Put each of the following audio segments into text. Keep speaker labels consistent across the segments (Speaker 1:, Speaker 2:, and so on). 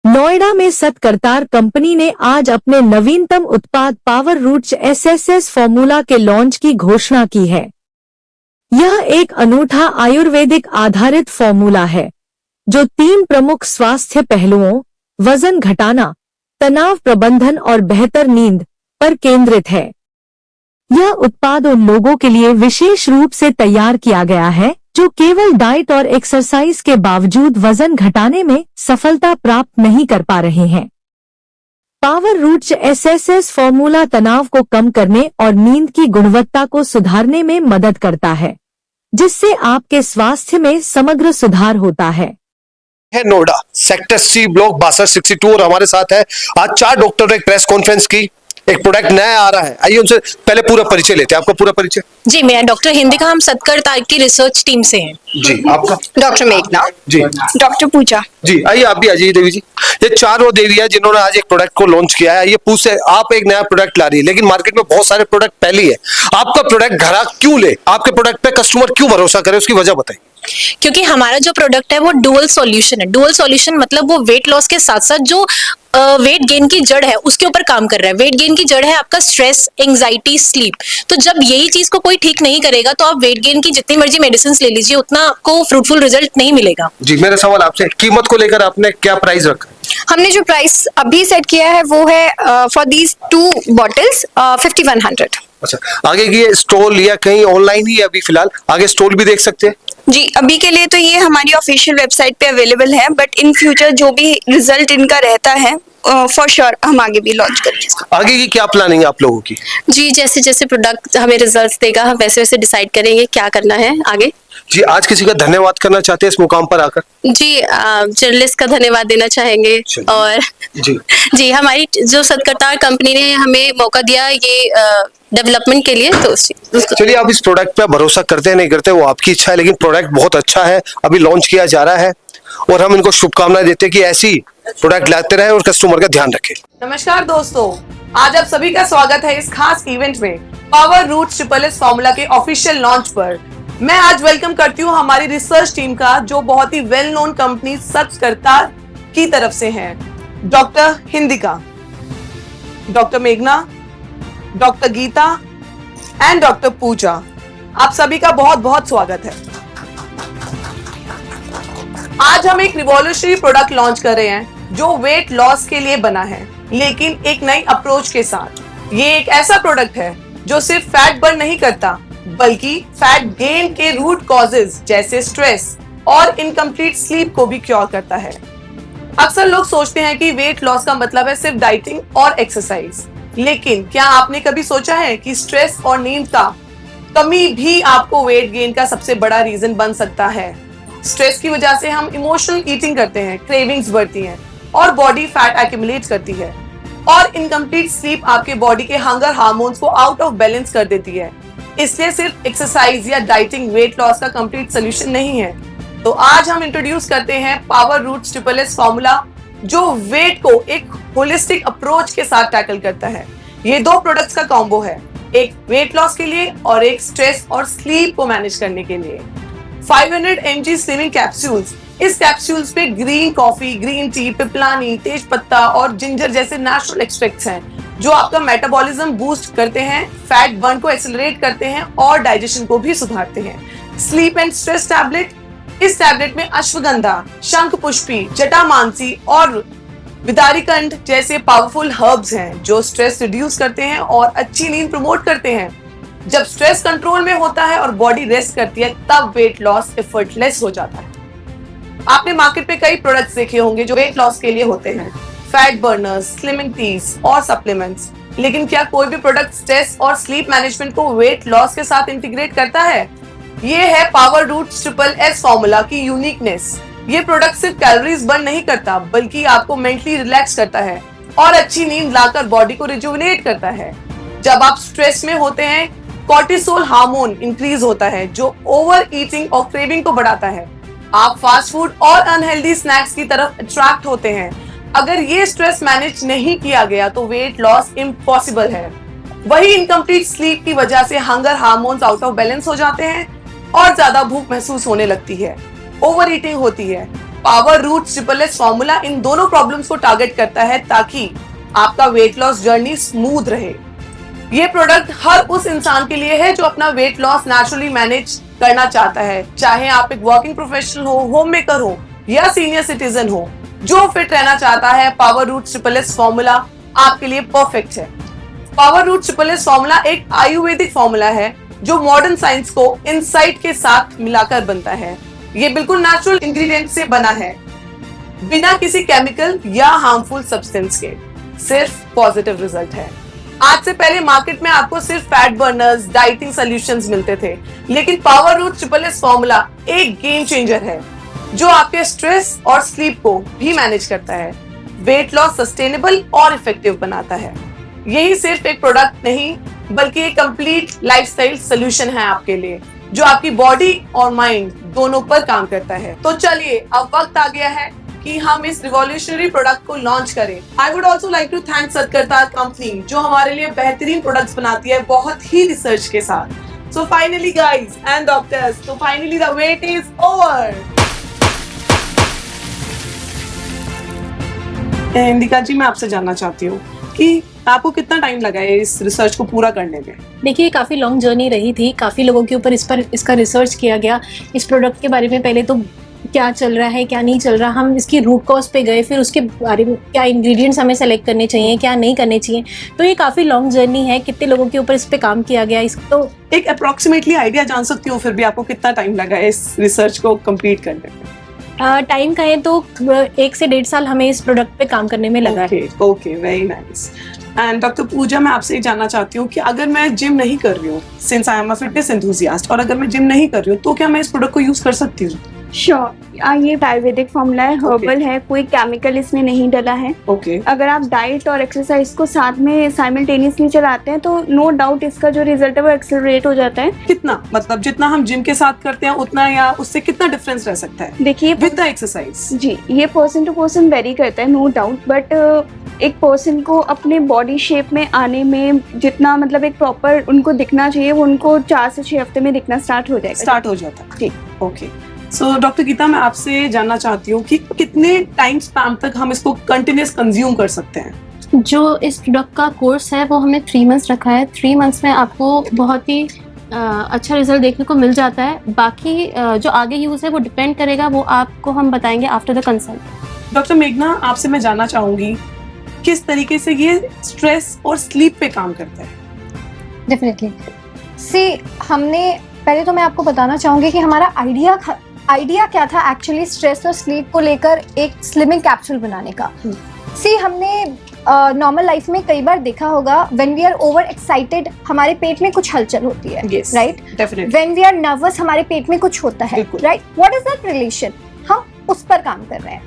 Speaker 1: नोएडा में सतकरतार कंपनी ने आज अपने नवीनतम उत्पाद पावर रूट्स एसएसएस फॉर्मूला के लॉन्च की घोषणा की है। यह एक अनूठा आयुर्वेदिक आधारित फॉर्मूला है जो 3 प्रमुख स्वास्थ्य पहलुओं वजन घटाना, तनाव प्रबंधन और बेहतर नींद पर केंद्रित है। यह उत्पाद उन लोगों के लिए विशेष रूप से तैयार किया गया है जो केवल डाइट और एक्सरसाइज के बावजूद वजन घटाने में सफलता प्राप्त नहीं कर पा रहे हैं। पावर रूट्स एसएसएस फॉर्मूला तनाव को कम करने और नींद की गुणवत्ता को सुधारने में मदद करता है, जिससे आपके स्वास्थ्य में समग्र सुधार होता है।
Speaker 2: नोएडा सेक्टर सी ब्लॉक 6262 और हमारे साथ है आज 4 डॉक्टर ने एक प्रेस कॉन्फ्रेंस की। एक प्रोडक्ट नया आ रहा है, आइए उनसे पहले पूरा परिचय लेते हैं। आपका पूरा परिचय?
Speaker 3: जी, मैं डॉक्टर हिंदिका, हम सतकरतार की रिसर्च टीम से हैं।
Speaker 2: जी, आपका?
Speaker 4: डॉक्टर मेघना
Speaker 2: जी,
Speaker 4: डॉक्टर पूजा
Speaker 2: जी। आइए आप भी आ जाइए देवी जी। ये 4 वो देवी है जिन्होंने आज एक प्रोडक्ट को लॉन्च किया है। ये पूछे आप एक नया प्रोडक्ट ला रही है, लेकिन मार्केट में बहुत सारे प्रोडक्ट पहले ही है। आपका प्रोडक्ट ग्राहक क्यों ले, आपके प्रोडक्ट पे कस्टमर क्यों भरोसा करे, उसकी वजह बताइए।
Speaker 3: क्योंकि हमारा जो प्रोडक्ट है वो डुअल सॉल्यूशन है। डुअल सॉल्यूशन मतलब वो वेट लॉस के साथ साथ जो वेट गेन की जड़ है उसके ऊपर काम कर रहा है। वेट गेन की जड़ है आपका स्ट्रेस, एंजाइटी, स्लीप। तो जब यही चीज को कोई ठीक नहीं करेगा तो आप वेट गेन की जितनी मर्जी मेडिसिन ले लीजिए, उतना आपको फ्रूटफुल रिजल्ट नहीं मिलेगा।
Speaker 2: जी, मेरा सवाल आपसे, कीमत को लेकर आपने क्या प्राइस रखा?
Speaker 4: हमने जो प्राइस अभी सेट किया है वो है फॉर दीज 2 बॉटल्स 5100।
Speaker 2: अच्छा, आगे की स्टॉल या कहीं ऑनलाइन ही है अभी फिलहाल? आगे स्टॉल भी देख सकते हैं?
Speaker 4: जी, अभी के लिए तो ये हमारी ऑफिशियल वेबसाइट पे अवेलेबल है, बट इन फ्यूचर जो भी रिजल्ट इनका रहता है फॉर श्योर हम आगे भी लॉन्च करेंगे।
Speaker 2: आगे की क्या प्लानिंग है आप लोगों की?
Speaker 3: जी, जैसे जैसे प्रोडक्ट हमें रिजल्ट्स देगा हम वैसे वैसे डिसाइड करेंगे क्या करना है आगे।
Speaker 2: जी, आज किसी का धन्यवाद करना चाहते हैं इस मुकाम पर आकर?
Speaker 3: जी, जर्नलिस्ट का धन्यवाद देना चाहेंगे। और
Speaker 2: जी
Speaker 3: जी, हमारी जो सतकरतार कंपनी ने हमें मौका दिया ये डेवलपमेंट के लिए, तो
Speaker 2: चलिए, आप इस प्रोडक्ट पे भरोसा करते हैं नहीं करते वो आपकी इच्छा है, लेकिन प्रोडक्ट बहुत अच्छा है, अभी लॉन्च किया जा रहा है और हम इनको शुभकामनाएं देते हैं कि ऐसी प्रोडक्ट लाते रहे और कस्टमर का ध्यान रखें।
Speaker 5: नमस्कार दोस्तों, आज आप सभी का स्वागत है इस खास इवेंट में पावर रूट्स एसएसएस फॉर्मूला के ऑफिशियल लॉन्च पर। मैं आज वेलकम करती हूँ हमारी रिसर्च टीम का, जो बहुत ही वेल नोन कंपनी सतकरतार की तरफ से है। डॉक्टर हिंदिका, डॉक्टर मेघना, डॉक्टर गीता एंड डॉक्टर पूजा, आप सभी का बहुत बहुत स्वागत है। आज हम एक रिवॉल्यूशनरी प्रोडक्ट लॉन्च कर रहे हैं जो वेट लॉस के लिए बना है, लेकिन एक नई अप्रोच के साथ। ये एक ऐसा प्रोडक्ट है जो सिर्फ फैट बर्न नहीं करता, बल्कि फैट गेन के रूट कॉजेज जैसे स्ट्रेस और इनकम्प्लीट स्लीप को भी क्योर करता है। अक्सर लोग सोचते हैं कि वेट लॉस का मतलब है सिर्फ डाइटिंग और एक्सरसाइज, लेकिन क्या आपने कभी सोचा है कि स्ट्रेस और नींद का कमी भी आपको वेट गेन का सबसे बड़ा रीजन बन सकता है। स्ट्रेस की वजह से हम इमोशनल ईटिंग करते हैं, क्रेविंग्स बढ़ती हैं और बॉडी फैट एक्यूमुलेट करती है, और इनकम्प्लीट स्लीप आपके बॉडी के हंगर हार्मोन्स को आउट ऑफ बैलेंस कर देती है। इसलिए सिर्फ एक्सरसाइज या डाइटिंग वेट लॉस का कंप्लीट सोल्यूशन नहीं है। तो आज हम इंट्रोड्यूस करते हैं पावर रूट्स एसएसएस फॉर्मूला, जो वेट को एक होलिस्टिक अप्रोच के साथ टैकल करता है। ये 2 प्रोडक्ट्स का कॉम्बो है, एक वेट लॉस के लिए और एक स्ट्रेस और स्लीप को मैनेज करने के लिए। 500 mg स्लिमिंग कैप्सूल्स। इस कैप्सूल्स पे ग्रीन कॉफी, ग्रीन टी, पिपलानी, तेज पत्ता और जिंजर जैसे नेचुरल एक्सट्रैक्ट्स हैं जो आपका मेटाबॉलिज्म बूस्ट करते हैं, फैट बर्न को एक्सेलरेट करते हैं और डाइजेशन को भी सुधारते हैं। Sleep and stress tablet. इस टैबलेट में अश्वगंधा, शंख पुष्पी, जटामांसी और विदारीकंड जैसे पावरफुल हर्ब्स हैं जो स्ट्रेस रिड्यूस करते हैं और अच्छी नींद प्रमोट करते हैं। जब स्ट्रेस कंट्रोल में होता है और बॉडी रेस्ट करती है, तब वेट लॉस एफर्टलेस हो जाता है। आपने मार्केट पे कई प्रोडक्ट्स देखे होंगे जो वेट लॉस के लिए होते हैं, फैट बर्नर्स, स्लिमिंग टीज और सप्लीमेंट्स, लेकिन क्या कोई भी प्रोडक्ट स्ट्रेस और स्लीप मैनेजमेंट को वेट लॉस के साथ इंटीग्रेट करता है? ये है पावर रूट्स एसएसएस फॉर्मूला की यूनिकनेस। ये प्रोडक्ट सिर्फ कैलोरीज बर्न नहीं करता, बल्कि आपको मेंटली रिलैक्स करता है और अच्छी नींद लाकर बॉडी को रिजुविनेट करता है। जब आप स्ट्रेस में होते हैं, कॉर्टिसोल हार्मोन इंक्रीज होता है जो ओवर ईटिंग और क्रेविंग को बढ़ाता है। आप फास्ट फूड और अनहेल्दी स्नैक्स की तरफ अट्रैक्ट होते हैं। अगर ये स्ट्रेस मैनेज नहीं किया गया तो वेट लॉस इम्पॉसिबल है। वही इनकम्प्लीट स्लीप की वजह से hunger hormones out of balance हो जाते हैं और ज्यादा भूख महसूस होने लगती है, ओवर ईटिंग होती है power root triple S formula इन दोनों प्रॉब्लम्स को टारगेट करता है ताकि आपका वेट लॉस जर्नी स्मूथ रहे। ये प्रोडक्ट हर उस इंसान के लिए है जो अपना वेट लॉस नेचुरली मैनेज करना चाहता है, चाहे आप एक वर्किंग प्रोफेशनल हो, होम मेकर हो या सीनियर सिटीजन हो। जो फिट रहना चाहता है, power root triple S formula आपके लिए परफेक्ट है। Power root triple S formula एक आयुर्वेदिक फॉर्मूला है जो मॉडर्न साइंस को इनसाइट के साथ मिलाकर बनता है। ये बिल्कुल नेचुरल इंग्रेडिएंट से बना है, बिना किसी केमिकल या हार्मफुल सब्सटेंस के। सिर्फ पॉजिटिव रिजल्ट है। आज से पहले मार्केट में आपको सिर्फ फैट बर्नर्स, डाइटिंग सॉल्यूशंस मिलते थे, लेकिन power root triple S formula एक गेम चेंजर है जो आपके स्ट्रेस और स्लीप को भी मैनेज करता है, वेट लॉस सस्टेनेबल और इफेक्टिव बनाता है। यही सिर्फ एक प्रोडक्ट नहीं बल्कि एक कंप्लीट लाइफस्टाइल सॉल्यूशन है आपके लिए, जो आपकी बॉडी और माइंड दोनों पर काम करता है। तो चलिए अब वक्त आ गया है कि हम इस रिवॉल्यूशनरी प्रोडक्ट को लॉन्च करें। I would also like to thank Satkartar company जो हमारे लिए बेहतरीन प्रोडक्ट्स बनाती है बहुत ही रिसर्च के साथ। So finally guys and doctors, so finally the wait is over। Indica जी, मैं आपसे जानना चाहती हूँ कि आपको कितना टाइम लगा है इस रिसर्च को पूरा करने में?
Speaker 3: देखिए, काफ़ी लॉन्ग जर्नी रही थी, काफ़ी लोगों के ऊपर इसका रिसर्च किया गया। इस प्रोडक्ट के बारे में पहले तो क्या चल रहा है, क्या नहीं चल रहा, हम इसकी रूट कॉज पे गए, फिर उसके बारे में क्या इंग्रेडिएंट्स हमें सेलेक्ट करने चाहिए, क्या नहीं करने चाहिए। तो ये काफ़ी लॉन्ग जर्नी है, कितने लोगों के ऊपर इस पे काम किया गया। तो
Speaker 5: एक अप्रोक्सीमेटली आइडिया जान सकती हूँ फिर भी आपको कितना टाइम लगा है इस रिसर्च को कंप्लीट करने में?
Speaker 3: टाइम कहें तो 1 से 1.5 साल हमें इस प्रोडक्ट पे काम करने में लगा है।
Speaker 5: Okay, very nice. And doctor Pooja, मैं आपसे ये जानना चाहती हूँ कि अगर मैं जिम नहीं कर रही हूँ, since I am a fitness enthusiast, और अगर मैं जिम नहीं कर रही हूँ तो क्या मैं इस प्रोडक्ट को यूज कर सकती हूँ?
Speaker 4: श्योर, ये आयुर्वेदिक फॉर्मूला है, हर्बल है, कोई केमिकल इसमें नहीं डला है।
Speaker 5: ओके।
Speaker 4: अगर आप डाइट और एक्सरसाइज को साथ में साइमल्टेनियसली चलाते हैं तो नो डाउट इसका जो रिजल्ट है वो एक्सेलरेट हो जाता है।
Speaker 5: कितना, मतलब जितना हम जिम के साथ करते हैं उतना, या उससे कितना डिफरेंस रह सकता है
Speaker 4: देखिए
Speaker 5: विद द एक्सरसाइज?
Speaker 4: जी, ये पर्सन टू पर्सन वेरी करता है, नो डाउट, बट एक पर्सन को अपने बॉडी शेप में आने में जितना मतलब एक प्रॉपर उनको दिखना चाहिए वो उनको 4 से 6 हफ्ते में दिखना स्टार्ट हो जाता है।
Speaker 5: जी, ओके। सो डॉक्टर गीता, मैं आपसे जानना चाहती हूँ कि कितने टाइम स्पैन तक हम इसको कंटिन्यूस कंज्यूम कर सकते हैं?
Speaker 3: जो इस प्रोडक्ट का कोर्स है वो हमने 3 मंथ्स रखा है। 3 मंथ्स में आपको बहुत ही अच्छा रिजल्ट देखने को मिल जाता है। बाकी जो आगे यूज़ है वो डिपेंड करेगा, वो आपको हम बताएंगे आफ्टर द कंसल्ट।
Speaker 5: डॉक्टर मेघना, आपसे मैं जानना चाहूंगी किस तरीके से ये स्ट्रेस और स्लीप पे काम करता है?
Speaker 6: डेफिनेटली हमने पहले तो मैं आपको बताना चाहूँगी कि हमारा आइडिया क्या था एक्चुअली स्ट्रेस और स्लीप को लेकर एक स्लिमिंग कैप्सूल बनाने का। हमने नॉर्मल लाइफ में कई बार देखा होगा, when we are over excited हमारे पेट में कुछ हलचल होती है, right?
Speaker 5: Definitely.
Speaker 6: When we are nervous हमारे पेट में कुछ होता है, right? What is that relation? हम उस पर काम कर रहे हैं,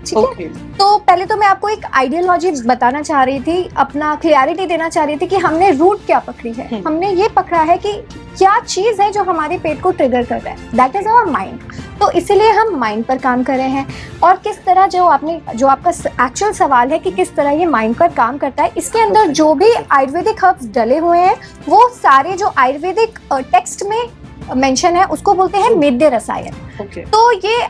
Speaker 6: ठीक है? तो पहले तो मैं आपको एक आइडियोलॉजी बताना चाह रही थी, अपना क्लियरिटी देना चाह रही थी कि हमने रूट क्या पकड़ी है। हमने ये पकड़ा है कि क्या चीज है जो हमारे पेट को ट्रिगर कर रहा है, दैट इज आवर माइंड। तो इसीलिए हम माइंड पर काम कर रहे हैं। और किस तरह जो आपका एक्चुअल सवाल है कि किस तरह ये माइंड पर काम करता है, इसके अंदर जो भी आयुर्वेदिक हर्ब्स डले हुए हैं वो सारे जो आयुर्वेदिक टेक्स्ट में मेंशन है उसको बोलते हैं मेद्य रसायन। तो ये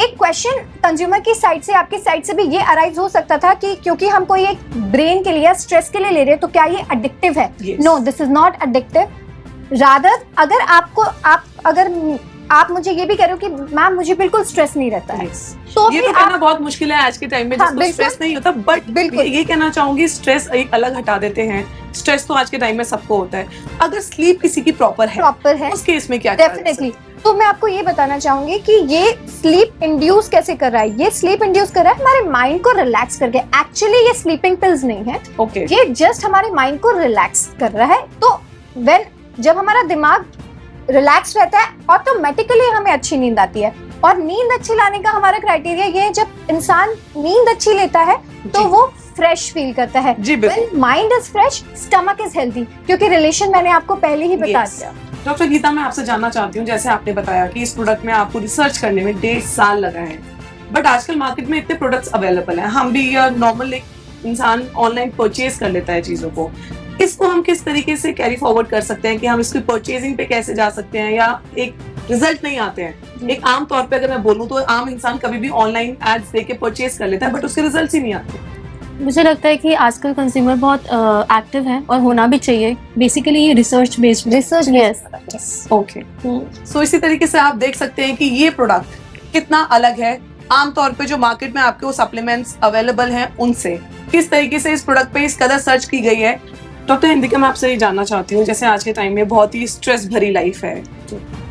Speaker 6: एक क्वेश्चन कंज्यूमर की साइड से, आपकी साइड से भी ये अराइज हो सकता था कि क्योंकि हम कोई एक ब्रेन के लिए स्ट्रेस के लिए ले रहे हैं तो क्या ये एडिक्टिव है? No, this is not addictive. Rather अगर आप मुझे ये भी कह रहे हो कि मैम मुझे बिल्कुल स्ट्रेस नहीं रहता है,
Speaker 5: तो ये तो कहना बहुत मुश्किल है आज के टाइम में जिसको स्ट्रेस नहीं होता। बट बिल्कुल ये कहना चाहूंगी, स्ट्रेस एक अलग हटा देते हैं, स्ट्रेस तो आज के टाइम में सबको होता है। अगर स्लीप किसी की प्रॉपर है उस केस में क्या?
Speaker 6: डेफिनेटली। तो मैं आपको ये बताना चाहूंगी कि ये स्लीप इंड्यूस कैसे कर रहा है। ये स्लीप इंड्यूस कर रहा है हमारे माइंड को रिलैक्स करके। एक्चुअली ये स्लीपिंग पिल्स नहीं है, ये जस्ट हमारे माइंड को रिलैक्स कर रहा है। तो जब हमारा दिमाग रिलैक्स रहता है ऑटोमेटिकली हमें अच्छी नींद आती है। और नींद अच्छी लाने का हमारा क्राइटेरिया ये है, जब इंसान नींद अच्छी लेता है तो वो फ्रेश फील करता है। Mind is fresh, stomach is healthy, क्योंकि रिलेशन मैंने आपको पहले ही बता दिया।
Speaker 5: डॉक्टर गीता, मैं आपसे जानना चाहती हूँ, जैसे आपने बताया कि इस प्रोडक्ट में आपको रिसर्च करने में 1.5 साल लगा है, बट आजकल मार्केट में इतने प्रोडक्ट्स अवेलेबल हैं, हम भी नॉर्मल एक इंसान ऑनलाइन परचेज कर लेता है चीजों को। इसको हम किस तरीके से कैरी फॉरवर्ड कर सकते हैं कि हम इसकी परचेजिंग पे कैसे जा सकते हैं, या एक रिजल्ट नहीं आते हैं। एक आम तौर पे अगर मैं बोलूँ तो आम इंसान कभी भी ऑनलाइन एड्स देख के परचेज कर लेता है, बट उसके रिजल्ट ही नहीं आते।
Speaker 7: मुझे लगता है कि आजकल कंज्यूमर बहुत एक्टिव है और होना भी चाहिए। बेसिकली ये रिसर्च बेस्ड
Speaker 6: यस
Speaker 5: ओके, सो इसी तरीके से आप देख सकते हैं कि ये प्रोडक्ट कितना अलग है आमतौर पे जो मार्केट में आपके वो सप्लीमेंट्स अवेलेबल हैं उनसे। किस तरीके से इस प्रोडक्ट पे इस कदर सर्च की गई है। डॉक्टर हिंदिका, मैं आपसे ये जानना चाहती हूँ, जैसे आज के टाइम में बहुत ही स्ट्रेस भरी लाइफ है,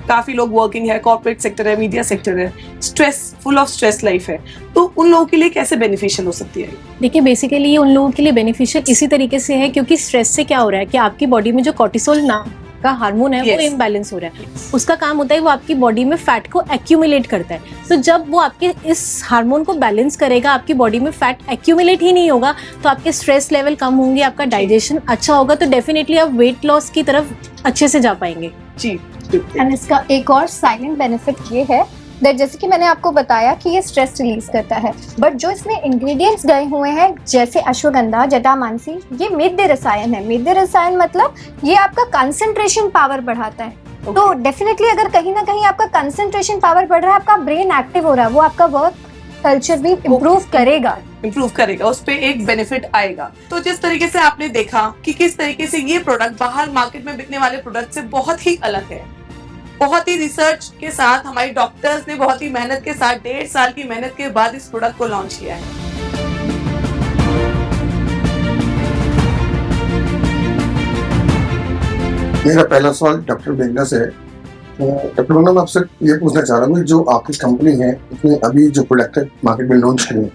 Speaker 5: काफी लोग वर्किंग है, कॉर्पोरेट सेक्टर है, मीडिया सेक्टर है, stress, full of stress life है, तो उन लोगों के लिए कैसे बेनिफिशियल हो सकती है?
Speaker 7: देखिए, बेसिकली ये उन लोगों के लिए बेनिफिशियल इसी तरीके से है क्योंकि स्ट्रेस से क्या हो रहा है कि आपकी बॉडी में जो कॉर्टिसोल नाम का हार्मोन है वो इम्बैलेंस हो रहा है। उसका काम होता है वो आपकी बॉडी में फैट को एक्यूमुलेट करता है। तो जब वो आपके इस हार्मोन को बैलेंस करेगा, आपकी बॉडी में फैट एक्यूमुलेट ही नहीं होगा, तो आपके स्ट्रेस लेवल कम होंगे, आपका डाइजेशन अच्छा होगा, तो डेफिनेटली आप वेट लॉस की तरफ अच्छे से जा पाएंगे।
Speaker 5: जी,
Speaker 6: एंड इसका एक और साइलेंट बेनिफिट ये है दैट जैसे कि मैंने आपको बताया कि ये स्ट्रेस रिलीज करता है, बट जो इसमें इंग्रेडिएंट्स गए हुए हैं जैसे अश्वगंधा, जटामांसी, ये मेद्य रसायन है। मेद्य रसायन मतलब ये आपका कंसंट्रेशन पावर बढ़ाता है। तो डेफिनेटली अगर कहीं ना कहीं आपका कंसंट्रेशन पावर बढ़ रहा है, आपका ब्रेन एक्टिव हो रहा है, वो आपका वर्क कल्चर भी इम्प्रूव करेगा,
Speaker 5: उस पे एक बेनिफिट आएगा। तो जिस तरीके से आपने देखा कि किस तरीके से ये प्रोडक्ट बाहर मार्केट में बिकने वाले प्रोडक्ट से बहुत ही अलग है, बहुत ही रिसर्च के साथ हमारे डॉक्टर्स ने बहुत ही मेहनत के साथ 1.5 साल की मेहनत के बाद इस प्रोडक्ट को लॉन्च किया है।
Speaker 8: मेरा पहला सवाल डॉक्टर बेगना से है। डॉक्टर बेगना, मैं आपसे ये पूछना चाह रहा हूँ, जो आपकी कंपनी है उसने अभी जो प्रोडक्ट है मार्केट में लॉन्च किए,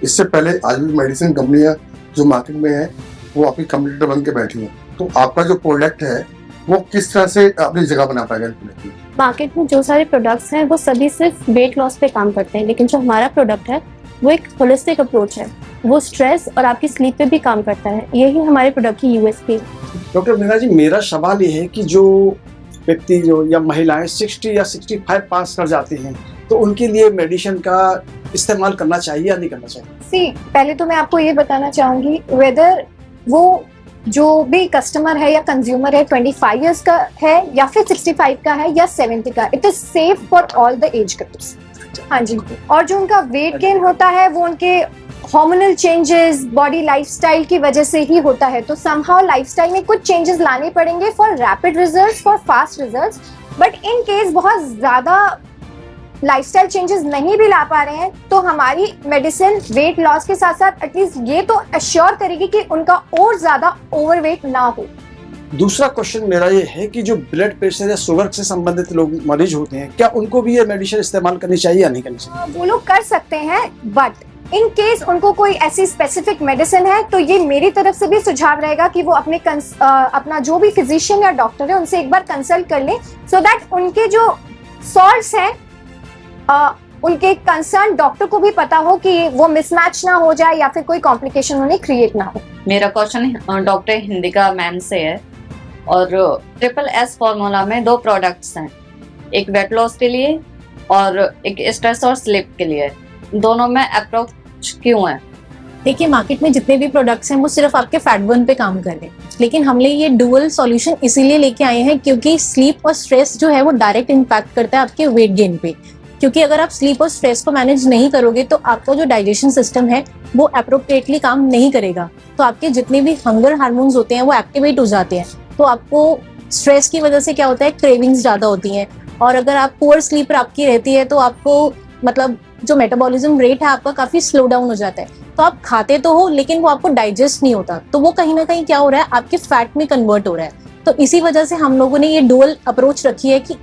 Speaker 8: इससे पहले आज भी मेडिसिन कंपनियां जो मार्केट में है वो आपकी कंपटीटर बन के बैठी हैं, तो आपका जो प्रोडक्ट है वो किस तरह से अपनी जगह बना पाएगा?
Speaker 7: मार्केट में जो सारे प्रोडक्ट्स हैं वो सभी सिर्फ वेट लॉस पे काम करते हैं, लेकिन जो हमारा प्रोडक्ट है वो एक होलिस्टिक अप्रोच है, वो स्ट्रेस और आपकी स्लीप पे भी काम करता है। यही हमारे प्रोडक्ट की यूएसपी है।
Speaker 9: डॉक्टर मीना जी, मेरा सवाल ये है कि जो व्यक्ति जो या महिलाएं 60 या 65 पास कर जाती हैं, तो उनके लिए मेडिसिन का इस्तेमाल करना चाहिए या नहीं करना चाहिए?
Speaker 6: पहले तो मैं आपको ये बताना चाहूंगी, वेदर वो जो भी कस्टमर है या कंज्यूमर है 25 इयर्स का है या फिर 65 का है या 70 का, it is safe for all the age groups. हाँ जी। और जो उनका वेट गेन होता है वो उनके हार्मोनल चेंजेस, बॉडी लाइफस्टाइल की वजह से ही होता है। तो समहाउ लाइफस्टाइल में कुछ चेंजेस लाने पड़ेंगे for rapid results, for fast results. But in case बहुत ज्यादा लाइफस्टाइल चेंजेस नहीं भी ला पा रहे हैं, तो हमारी मेडिसिन वेट लॉस के साथ साथ एटलीस्ट ये तो अश्योर करेगी कि उनका और ज्यादा ओवरवेट ना हो।
Speaker 9: दूसरा क्वेश्चन मेरा ये है कि जो ब्लड प्रेशर या शुगर से संबंधित लोग मरीज होते हैं, क्या उनको भी ये मेडिसिन इस्तेमाल करनी चाहिए या नहीं करनी चाहिए?
Speaker 6: वो लोग कर सकते हैं, बट इन केस उनको कोई ऐसी स्पेसिफिक मेडिसिन है तो ये मेरी तरफ से भी सुझाव रहेगा कि वो अपना जो भी फिजिशियन या डॉक्टर है उनसे एक बार कंसल्ट कर लें, सो दैट उनके जो सॉल्ट्स हैं उनके कंसर्न डॉक्टर को भी पता हो कि वो मिसमैच ना हो जाए या फिर कोई कॉम्प्लिकेशन उन्हें क्रिएट ना हो।
Speaker 10: मेरा क्वेश्चन डॉक्टर हिंदिका मैम से है, और SSS फॉर्मूला में 2 प्रोडक्ट्स हैं, एक वेट लॉस के लिए और एक स्ट्रेस और स्लीप के लिए, दोनों में अप्रोच क्यों है?
Speaker 7: देखिए, मार्केट में जितने भी प्रोडक्ट्स हैं वो सिर्फ आपके फैट बर्न पे काम कर रहे हैं, लेकिन हमने ये डुअल सॉल्यूशन इसीलिए लेके आए हैं क्योंकि स्लीप और स्ट्रेस जो है वो डायरेक्ट इम्पैक्ट करता है आपके वेट गेन पे। क्योंकि अगर आप स्लीप और स्ट्रेस को मैनेज नहीं करोगे तो आपका जो डाइजेशन सिस्टम है वो अप्रोप्रिएटली काम नहीं करेगा, तो आपके जितने भी हंगर हार्मोन्स होते हैं वो एक्टिवेट हो जाते हैं। तो आपको स्ट्रेस की वजह से क्या होता है, क्रेविंग्स ज्यादा होती हैं, और अगर आप पुअर स्लीपर आपकी रहती है तो आपको मतलब जो मेटाबॉलिज्म रेट है आपका काफी स्लो डाउन हो जाता है। तो आप खाते तो हो लेकिन वो आपको डाइजेस्ट नहीं होता, तो वो कहीं ना कहीं क्या हो रहा है, आपके फैट में कन्वर्ट हो रहा है। तो इसी वजह से हम लोगों ने ये डुअल अप्रोच रखी है कि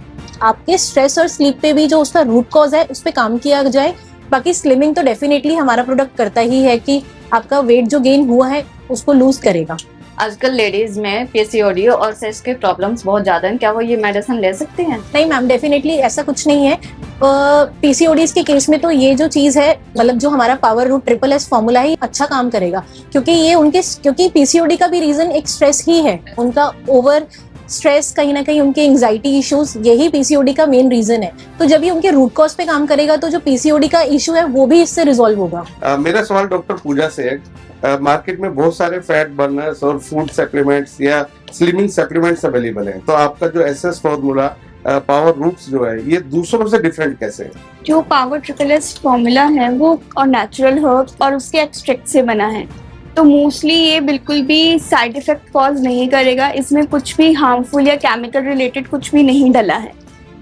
Speaker 7: आपके स्ट्रेस और स्लीप पे भी जो उसका रूट कॉज है उस पे काम किया जाए। बाकी स्लिमिंग तो डेफिनेटली हमारा प्रोडक्ट करता ही है कि आपका वेट जो गेन हुआ है उसको लूज करेगा।
Speaker 10: आजकल लेडीज में PCOD और सेक्स के प्रॉब्लम्स बहुत ज्यादा हैं, क्या वो ये मेडिसिन ले सकती हैं?
Speaker 7: नहीं मैम, डेफिनेटली ऐसा कुछ नहीं है। PCODs के केस में तो ये जो चीज है, मतलब जो हमारा पावर रूट SSS फॉर्मूला ही अच्छा काम करेगा, क्योंकि PCOD का भी रीजन एक स्ट्रेस ही है, उनका ओवर स्ट्रेस, कहीं ना कहीं उनके एंजाइटी इश्यूज, यही PCOD का मेन रीजन है। तो जब ये उनके रूट कॉज पे काम करेगा तो जो PCOD का इशू है वो भी इससे रिजॉल्व होगा।
Speaker 8: मेरा सवाल डॉक्टर पूजा से है। मार्केट में बहुत सारे फैट बर्नर्स और फूड सप्लीमेंट्स या स्लिमिंग सप्लीमेंट्स अवेलेबल हैं, तो आपका जो SS फॉर्मूला
Speaker 11: पावर रूट्स जो है ये दूसरों से डिफरेंट कैसे है?
Speaker 4: जो पावर ट्रिपल एस फॉर्मूला है वो और नेचुरल हर्ब्स और उसके एक्सट्रैक्ट से बना है, तो मोस्टली ये बिल्कुल भी साइड इफेक्ट कॉज नहीं करेगा। इसमें कुछ भी हार्मफुल या केमिकल रिलेटेड कुछ भी नहीं डला है।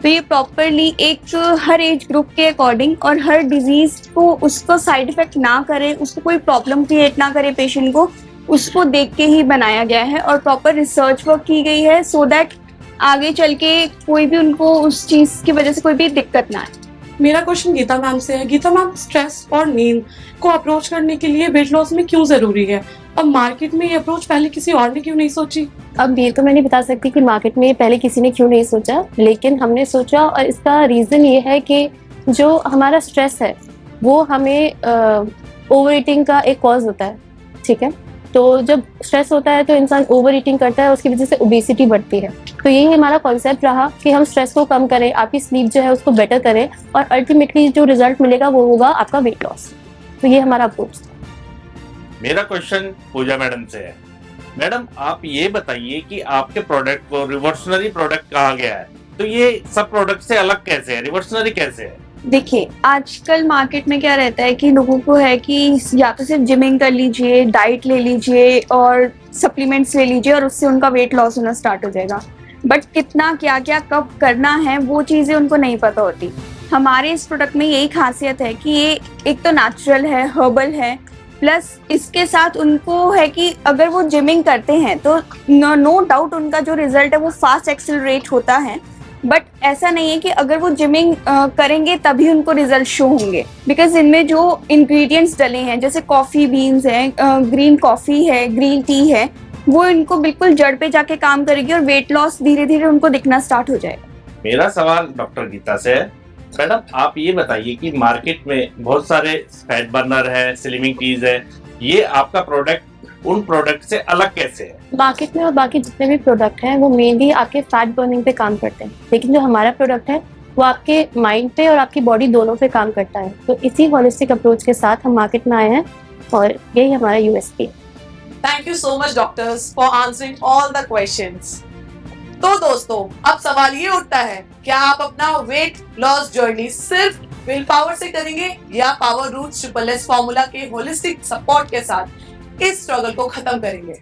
Speaker 4: तो ये प्रॉपरली एक हर एज ग्रुप के अकॉर्डिंग और हर डिजीज को उसको साइड इफेक्ट ना करे, उसको कोई प्रॉब्लम क्रिएट ना करे पेशेंट को, उसको देख के ही बनाया गया है और प्रॉपर रिसर्च वर्क की गई है सो दैट आगे चल के कोई भी उनको उस चीज की वजह से कोई भी दिक्कत ना आए।
Speaker 12: मेरा क्वेश्चन गीता मैम से है। गीता मैम, स्ट्रेस और नींद को अप्रोच करने के लिए वेट लॉस में क्यों जरूरी है? अब मार्केट में ये अप्रोच पहले किसी और ने क्यों नहीं सोची?
Speaker 7: अब ये तो मैं नहीं बता सकती कि मार्केट में पहले किसी ने क्यों नहीं सोचा, लेकिन हमने सोचा और इसका रीज़न ये है कि जो हमारा स्ट्रेस है वो हमें ओवर ईटिंग का एक कॉज होता है, ठीक है। तो जब स्ट्रेस होता है तो इंसान ओवर ईटिंग करता है, उसकी वजह से ओबेसिटी बढ़ती है। तो यही हमारा कॉन्सेप्ट रहा कि हम स्ट्रेस को कम करें, आपकी स्लीप जो है उसको बेटर करें और अल्टीमेटली जो रिजल्ट मिलेगा वो होगा आपका वेट लॉस। तो ये हमारा अप्रोच था।
Speaker 13: मेरा क्वेश्चन पूजा मैडम से है। मैडम, आप ये बताइए कि आपके प्रोडक्ट को रिवर्सनरी प्रोडक्ट कहा गया है, तो ये सब प्रोडक्ट से अलग कैसे है, रिवर्सनरी कैसे है?
Speaker 4: देखिए, आजकल मार्केट में क्या रहता है कि लोगों को है कि या तो सिर्फ जिमिंग कर लीजिए, डाइट ले लीजिए और सप्लीमेंट्स ले लीजिए और उससे उनका वेट लॉस होना स्टार्ट हो जाएगा। बट कितना क्या क्या कब करना है वो चीज़ें उनको नहीं पता होती। हमारे इस प्रोडक्ट में यही खासियत है कि ये एक तो नेचुरल है, हर्बल है, प्लस इसके साथ उनको है कि अगर वो जिमिंग करते हैं तो नो डाउट उनका जो रिजल्ट है वो फास्ट एक्सेलरेट होता है। बट ऐसा नहीं है कि अगर वो जिमिंग करेंगे तभी उनको रिजल्ट शो होंगे, बिकॉज इनमें जो इंग्रेडिएंट्स डले हैं जैसे कॉफ़ी बीन्स हैं, ग्रीन कॉफ़ी है, ग्रीन टी है, वो इनको बिल्कुल जड़ पे जाके काम करेगी और वेट लॉस धीरे धीरे उनको दिखना स्टार्ट हो जाएगा।
Speaker 13: मेरा सवाल डॉक्टर गीता से है। मैडम, आप ये बताइए कि मार्केट में बहुत सारे फैट बर्नर है, स्लिमिंग टीज है, ये आपका प्रोडक्ट उन प्रोडक्ट से अलग कैसे है?
Speaker 7: मार्केट में और बाकी जितने भी प्रोडक्ट हैं वो मेनली आपके फैट बर्निंग पे काम करते हैं, लेकिन जो हमारा प्रोडक्ट है वो आपके माइंड पे और आपकी बॉडी दोनों पे काम करता है। तो इसी होलिस्टिक अप्रोच के साथ हम मार्केट में आए हैं और यही हमारा यूएसपी है।
Speaker 5: Thank you so much doctors for answering all the questions. तो दोस्तों, अब सवाल ये उठता है, क्या आप अपना वेट लॉस जर्नी सिर्फ विल पावर से करेंगे या power roots triple S formula के होलिस्टिक सपोर्ट के साथ इस स्ट्रगल को खत्म करेंगे?